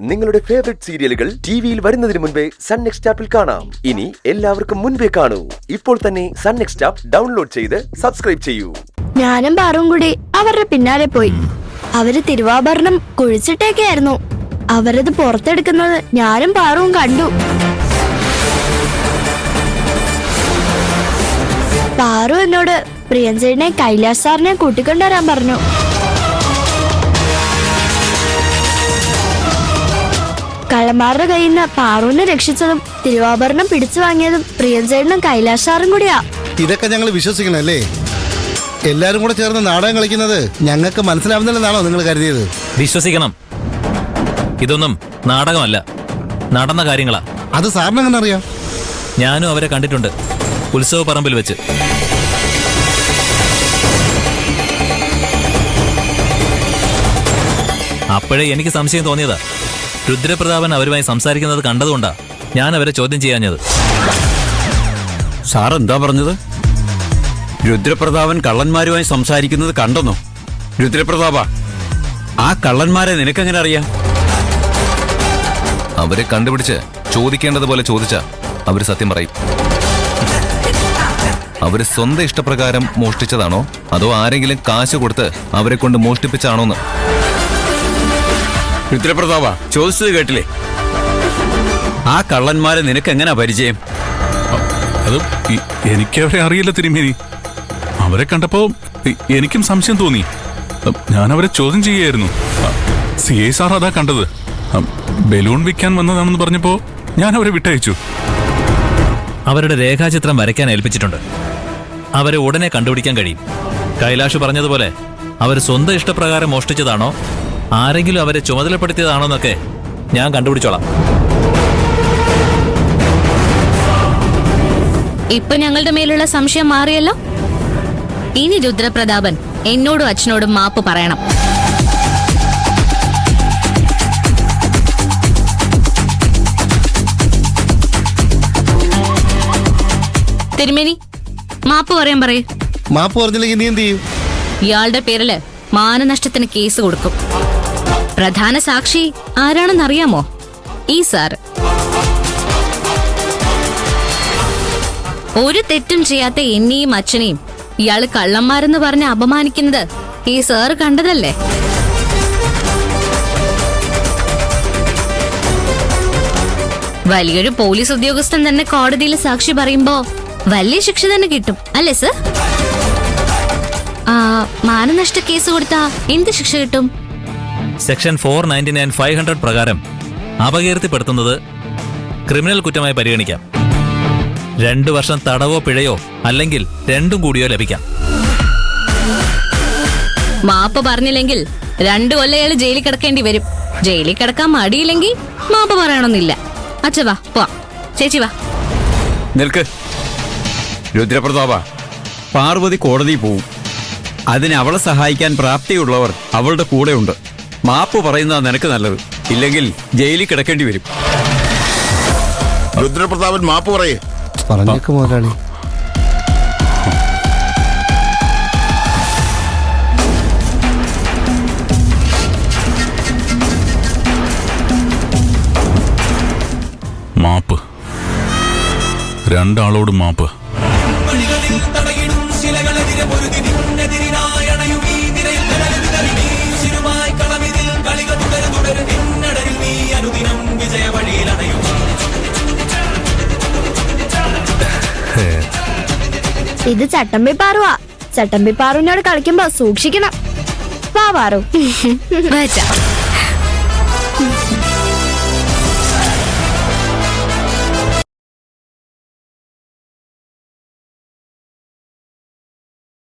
നിങ്ങളുടെ ഫേവറേറ്റ് സീരിയലുകൾ ടിവിയിൽ വരുന്നതിന് മുൻപേ സൺ നെക്സ്റ്റ് ആപ്പിൽ കാണാം. ഇനി എല്ലാവർക്കും മുൻപേ കാണൂ. ഇപ്പോൾ തന്നെ സൺ നെക്സ്റ്റ് ആപ്പ് ഡൗൺലോഡ് ചെയ്ത് സബ്സ്ക്രൈബ് ചെയ്യൂ. ഞാനും പാറും കൂടി അവരുടെ പിന്നാലെ പോയി. അവര് തിരുവാഭരണം കുഴിച്ചിട്ടേക്കായിരുന്നു. അവരത് പുറത്തെടുക്കുന്നത് ഞാനും പാറുവും കണ്ടു. പാറു എന്നോട് പ്രിയഞ്ചേട്ടനെ കൈലാസ് സാറിനെ കൂട്ടിക്കൊണ്ടുവരാൻ പറഞ്ഞു. കള്ളന്മാരുടെ കയ്യിൽ നിന്ന് പാറുവിനെ രക്ഷിച്ചതും തിരുവാഭരണം പിടിച്ചു വാങ്ങിയതും പ്രിയഞ്ചേട്ടനും കൈലാസ് സാറും കൂടിയാ. ഇതൊക്കെ ഞങ്ങൾ വിശ്വസിക്കണല്ലേ? എല്ലാരും കൂടെ ചേർന്ന് നാടകം കളിക്കുന്നത് ഞങ്ങൾക്ക് മനസ്സിലാവുന്നില്ലെന്നാണോ നിങ്ങൾ കരുതിയത്? വിശ്വസിക്കണം. ഇതൊന്നും നാടകമല്ല, നടന്ന കാര്യങ്ങളാ. അത് സാറിന് എങ്ങനെ അറിയാം? ഞാനും അവരെ കണ്ടിട്ടുണ്ട്, ഉത്സവ പറമ്പിൽ വെച്ച്. അപ്പോഴേ എനിക്ക് സംശയം തോന്നിയതാ. രുദ്രപ്രതാപൻ അവരുമായി സംസാരിക്കുന്നത് കണ്ടതുകൊണ്ടാ ഞാൻ അവരെ ചോദ്യം ചെയ്യാഞ്ഞത്. സാർ എന്താ പറഞ്ഞത്? രുദ്രപ്രതാപൻ കള്ളന്മാരുമായി സംസാരിക്കുന്നത് കണ്ടെന്നോ? രുദ്രപ്രതാപ, ആ കള്ളന്മാരെ നിനക്കെങ്ങനെ അറിയാം? അവരെ കണ്ടുപിടിച്ച് ചോദിക്കേണ്ടതുപോലെ ചോദിച്ചാ അവര് സത്യം പറയും. അവര് സ്വന്തം ഇഷ്ടപ്രകാരം മോഷ്ടിച്ചതാണോ അതോ ആരെങ്കിലും കാശ് കൊടുത്ത് അവരെ കൊണ്ട് മോഷ്ടിപ്പിച്ചാണോന്ന്? രുദ്രപ്രതാപ, ചോദിച്ചത് കേട്ടില്ലേ? ആ കള്ളന്മാരെ നിനക്കെങ്ങനെ പരിചയം? അത് എനിക്കവരെ അറിയില്ല തിരുമേനി. അവരെ കണ്ടപ്പോ എനിക്കും സംശയം തോന്നി. ഞാൻ അവരെ ചോദ്യം ചെയ്യുകയായിരുന്നു. CI സാർ അതാ കണ്ടത്. ബലൂൺ വിൽക്കാൻ വന്നതാണെന്ന് പറഞ്ഞപ്പോ ഞാൻ അവരെ വിട്ടയച്ചു. അവരുടെ രേഖാചിത്രം വരയ്ക്കാൻ ഏൽപ്പിച്ചിട്ടുണ്ട്. അവരെ ഉടനെ കണ്ടുപിടിക്കാൻ കഴിയും. കൈലാഷ് പറഞ്ഞതുപോലെ അവർ സ്വന്തം ഇഷ്ടപ്രകാരം മോഷ്ടിച്ചതാണോ ആരെങ്കിലും അവരെ ചുമതലപ്പെടുത്തിയതാണോന്നൊക്കെ ഞാൻ കണ്ടുപിടിച്ചോളാം. ഇപ്പൊ ഞങ്ങളുടെ മേലുള്ള സംശയം മാറിയല്ലോ. ഇനി രുദ്രപ്രതാപൻ എന്നോടും അച്ഛനോടും മാപ്പ് പറയണം. തിരുമേനി, മാപ്പ് പറയാൻ പറയൂ. മാപ്പ് പറഞ്ഞില്ലെങ്കിൽ നീ എന്ത് ചെയ്യും? ഇയാളുടെ പേരില് മാനനഷ്ടത്തിന് കേസ് കൊടുക്കും. പ്രധാന സാക്ഷി ആരാണെന്നറിയാമോ? ഈ സാറ്. ഒരു തെറ്റും ചെയ്യാത്ത എന്നെയും അച്ഛനെയും ഇയാള് കള്ളന്മാരെന്ന് പറഞ്ഞ് അപമാനിക്കുന്നത് ഈ സാറ് കണ്ടതല്ലേ? വലിയൊരു പോലീസ് ഉദ്യോഗസ്ഥൻ തന്നെ കോടതിയിൽ സാക്ഷി പറയുമ്പോ വലിയ ശിക്ഷ തന്നെ കിട്ടും അല്ലേ സർ? മാനനഷ്ട കേസ് കൊടുത്താ എന്ത് ശിക്ഷ കിട്ടും? സെക്ഷൻ 499 500 പ്രകാരം അപകീർത്തിപ്പെടുത്തുന്നത് ക്രിമിനൽ കുറ്റമായി പരിഗണിക്കാം. 2 വർഷം തടവോ പിഴയോ അല്ലെങ്കിൽ രണ്ടും കൂടിയോ ലഭിക്കാം. മാപ്പ് പറഞ്ഞില്ലെങ്കിൽ 2 കൊല്ലം അയാള് ജയിലിൽ കിടക്കേണ്ടി വരും. ജയിലിൽ കിടക്കാൻ മടിയില്ലെങ്കിൽ മാപ്പ് പറയണമെന്നില്ല. അച്ഛ വാ പോവാം. ചേച്ചി വാ. നിൽക്ക്. രുദ്രപ്രതാപ, പാർവതി കോടതി പോവും. അതിന് അവളെ സഹായിക്കാൻ പ്രാപ്തിയുള്ളവർ അവളുടെ കൂടെയുണ്ട്. മാപ്പ് പറയുന്നതാ നിനക്ക് നല്ലത്. ഇല്ലെങ്കിൽ ജയിലിൽ കിടക്കേണ്ടി വരും. രുദ്രപ്രതാപൻ മാപ്പ് പറയേ. പറഞ്ഞേക്ക് മുതലാളി. മാപ്പ്, രണ്ടാളോട് മാപ്പ്. ഇത് ചട്ടമ്പി പാറുവാ. ചട്ടമ്പി പാറുവിനോട് കളിക്കുമ്പോ സൂക്ഷിക്കണം. വാ പാറു.